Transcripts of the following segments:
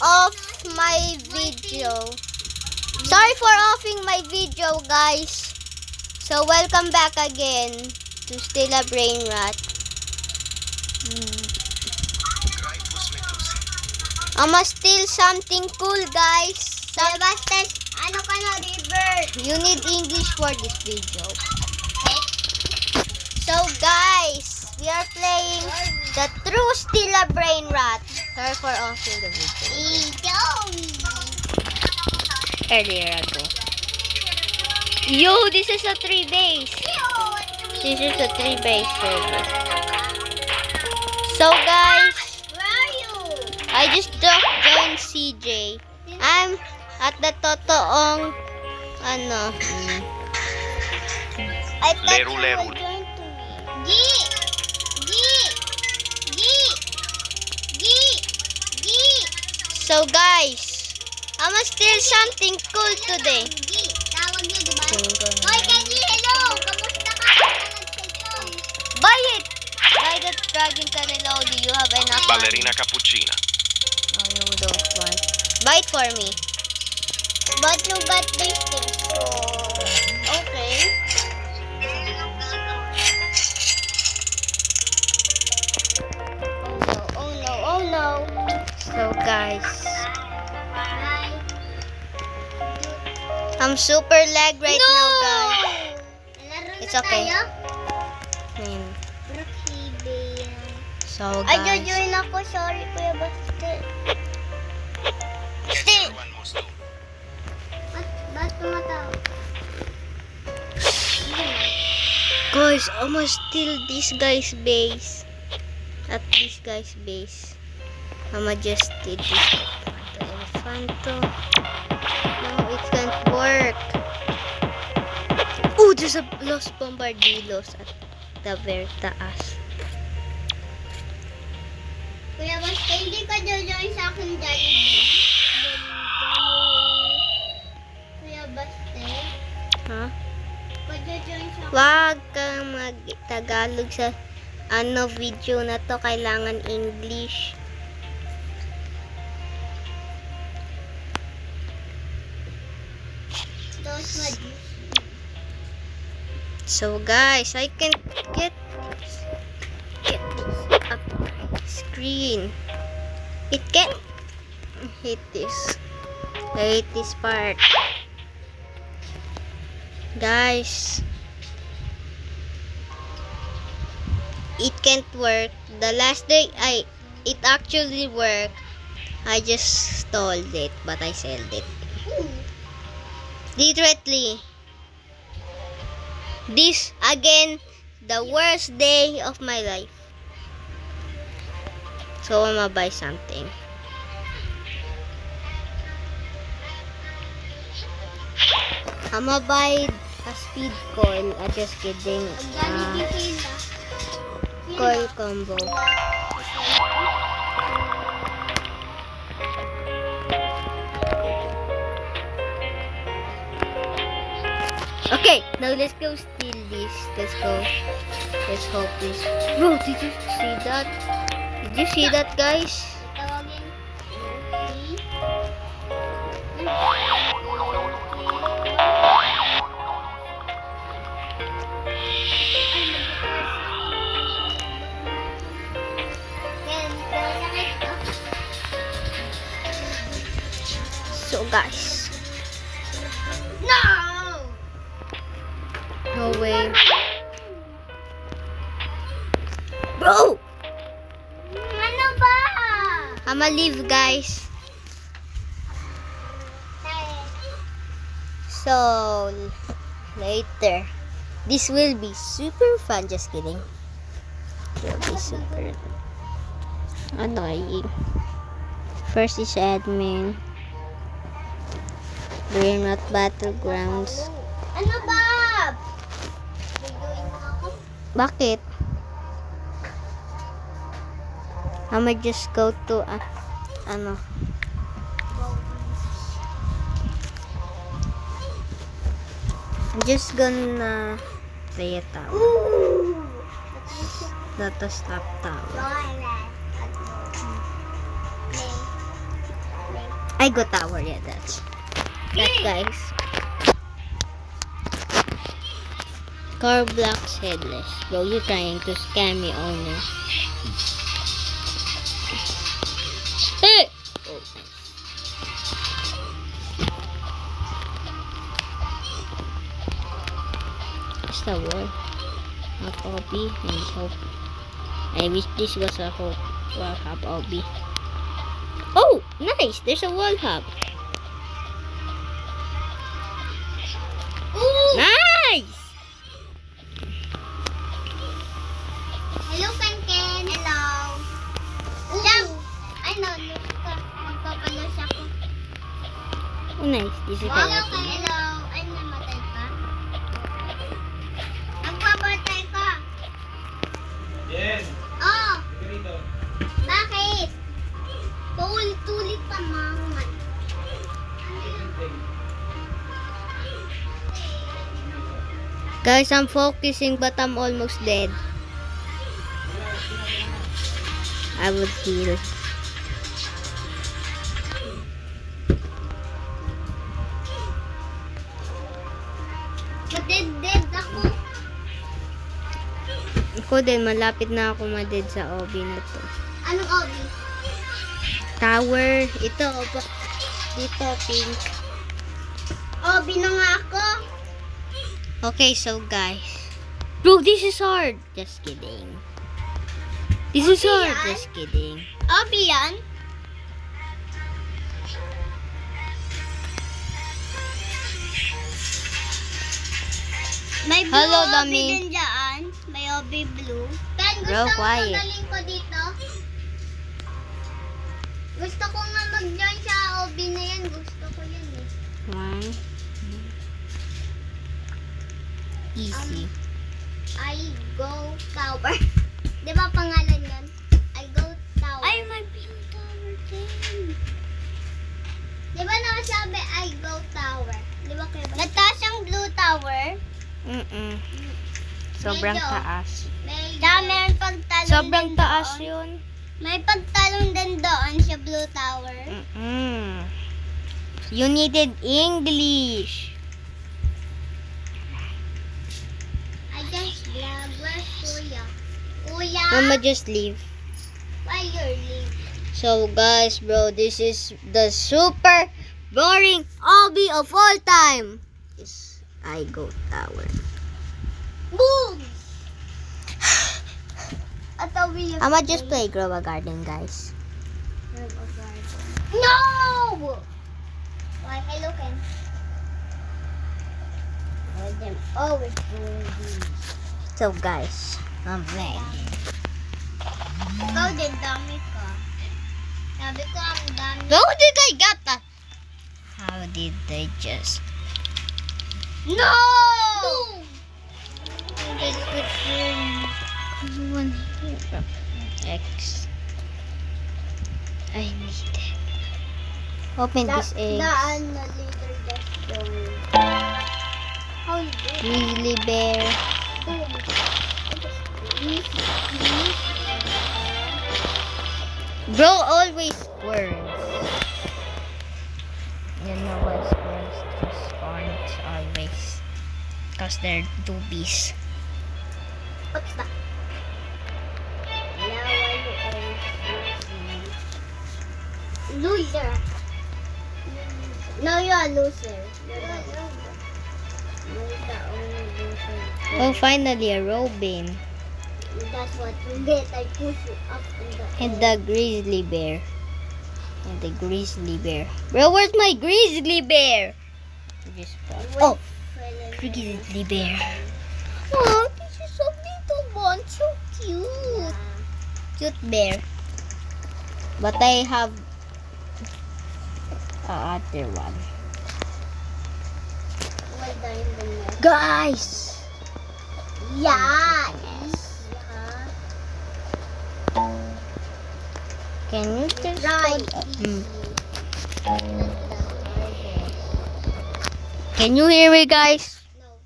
off my video. Sorry for offing my video, guys. So, welcome back again to Still a Brain Rot. I'ma steal something cool, guys. Basta, ano ka na, River? You need English for this video. So, guys, we are playing the true Still a Brain Rot. Sorry for offing the video earlier ago. Yo, this is a 3 base. This is a 3 base server. So, guys, Where are you? I just joined CJ. I'm at the totoong ano. I thought Leru, you leru. were going to me. G. So, guys, I'ma steal something cool today. G. Tawag niyo, diba? Hoy, Kenji, hello! Kamusta ka? Nag-session. Buy it! Buy the Dragon Canelo. Do you have enough money? Ballerina cappuccina. No, you don't want. Buy it for me. But you got this thing, so... Okay. Oh no. So, guys, Hi. I'm super lag right now, guys. Laro na It's okay. tayo? Ayun. Brookhaven. So, Ay, guys. jojoin ako. Sorry, Kuya Basti. Ba't tumatawag? Guys, I'ma steal this guy's base. At this guy's base. I'ma just steal this Elefanto. No, it can't work. Oh, there's a Los Bombardillos at the very taas. Kuya Basti, hindi ka jojoin sa akin Jollibee. Kuya Basti, Ha? ka jojoin sa akin. Wag kang mag-Tagalog sa video na to. Kailangan English. Those mad. So, guys, I can get this up screen. It can't hit this. I hate this part. Guys, it can't work. The last day it actually worked. I just stole it, but I sold it. Literally. This again, the worst day of my life. So I'ma buy something. I'ma buy a speed coil. Just kidding. Jollibee sila. Coil combo. Okay, now let's go steal this. Let's go. Let's hope this. Bro, did you see that? Did you see that, guys? Tawagin. So, guys. No! No way. Bro! Ano ba? I'ma leave, guys. So, later. This will be super fun. Just kidding. It will be super annoying. First is admin. Brain Rot Battlegrounds. Ano ba? Jojoin mo ako? Bakit? I'ma just go to ano. I'm just gonna play it out. Ooh! Not a stop tower. Play. I go tower, yeah, that's that, guys. Car blocks headless. Bro, you're trying to scam me, owner. Hey! Oh, it's the wall. A copy and hope. I wish this was a hope. Wall hub, Obi. Oh, nice! There's a wall hub. Ooh! Nice! Hello, Ken. Hello. Jump! Ay, no. Look ka. Magpapalos ako. Oh, nice. This is Wow, the hello. Ay, namatay ka? Nagpapatay ka. Yes. Oh, Dito. bakit? Tulit-tulit pa, mangan. Guys, I'm focusing but I'm almost dead. I would heal. Maded-ded ako. Ako din, malapit na ako maded sa obi na to. Anong obi? Tower. Ito, opo. Dito, pink. Obi na nga ako. Okay, so guys. Bro, this is hard. Just kidding. This is hard. yan? Just kidding. Obi yan? May blue Hello, obi Dami. din dyan. May obi blue. Ken, Bro, gusto mo quiet. magaling ko dito? Gusto ko nga mag-join sa obi na yan. Gusto ko yan eh. One. Easy. I go tower. Di ba pangalan yan? I go tower. Ay, may blue tower din. Di ba nakasabi I go tower? Di ba kayo ba? Nataas ang blue tower. Mm-mm. Sobrang Medyo. taas. Meron pagtalong Sobrang din taas doon. yun. May pagtalong din doon sa blue tower. Mm-mm. You needed English. I just love where's Kuya. Kuya, Mama, just leave. why you're leaving? So guys, bro, this is the super boring hobby of all time. Is I go tower. Boom! At the wheel. I'ma just play grow a garden, guys. No! Why, hello, Ken. Them always doing these. So guys, I'm playing. Ikaw din, dami ka. Sabi ko, ang dami. How did I get that? How did they just? No! X. I need it. Open this egg. Daan na later just going. How you do? Grizzly bear. Boom. Bro always squirts. You know why squirrels just spawned always? Because they're doobies. What's that? Now I always loser. No, you're a loser. You're the only loser. Oh, finally a Robin. That's what you get. I push you up in the And the grizzly bear. And the grizzly bear. Bro, where's my grizzly bear? You just spawned. Oh, grizzly bear. Oh, this is a little one. So cute. Cute bear. But I have a other one. Well done in the net. Guys! Yeah. Can you just Right. Can you hear me, guys? No.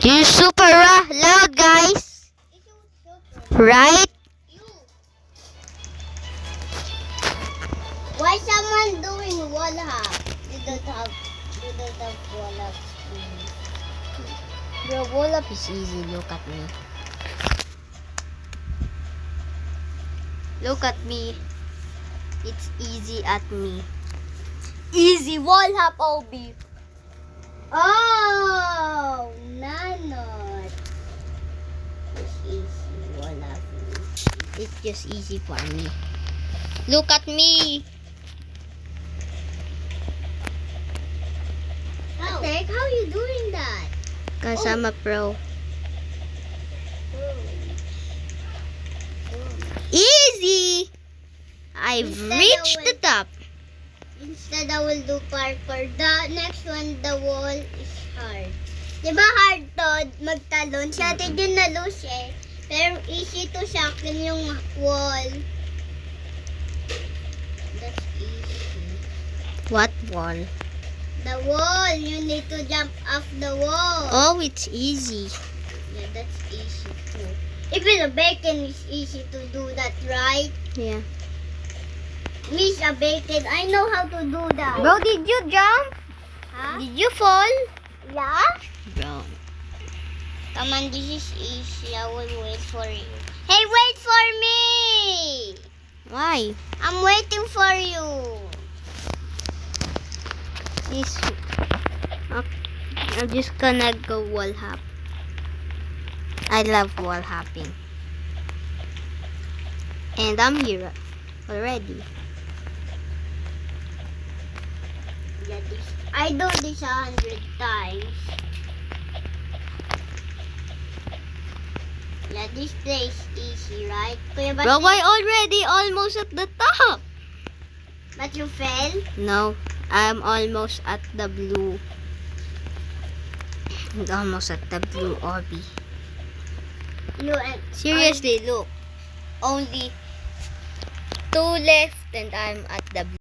You super loud, guys. It's super. Right? You. man doing wall hop. You don't have wall hop. Bro, wall up is easy. Look at me. Look at me. It's easy at me. Easy wall hop, Obi. Oh, nanot. It's easy wall hop. It's just easy for me. Look at me. Atek, how you doing that? Cause I'm a pro. Easy. I've Instead reached I the will- top. Instead, I will do parkour. The next one, the wall is hard. Diba hard to magtalon? Si ate din na-lose eh. Pero easy to sa akin yung wall. That's easy. What wall? The wall. You need to jump off the wall. Oh, it's easy. Yeah, that's easy too. Even a bacon is easy to do that, right? Yeah. Miss a bacon. I know how to do that. Bro, did you jump? Huh? Did you fall? Yeah? Bro. Come on, this is easy. I will wait for you. Hey, wait for me! Why? I'm waiting for you. This. I'm just gonna go wall hop. I love wall hopping. And I'm here already. Yeah, I do this 100 times. Yeah, this place easy, right? Kuya, Bro, I already almost at the top. But you fell? No, I'm almost at the blue. I'm almost at the blue orby. You and Seriously, look. Only 2 left and I'm at the blue.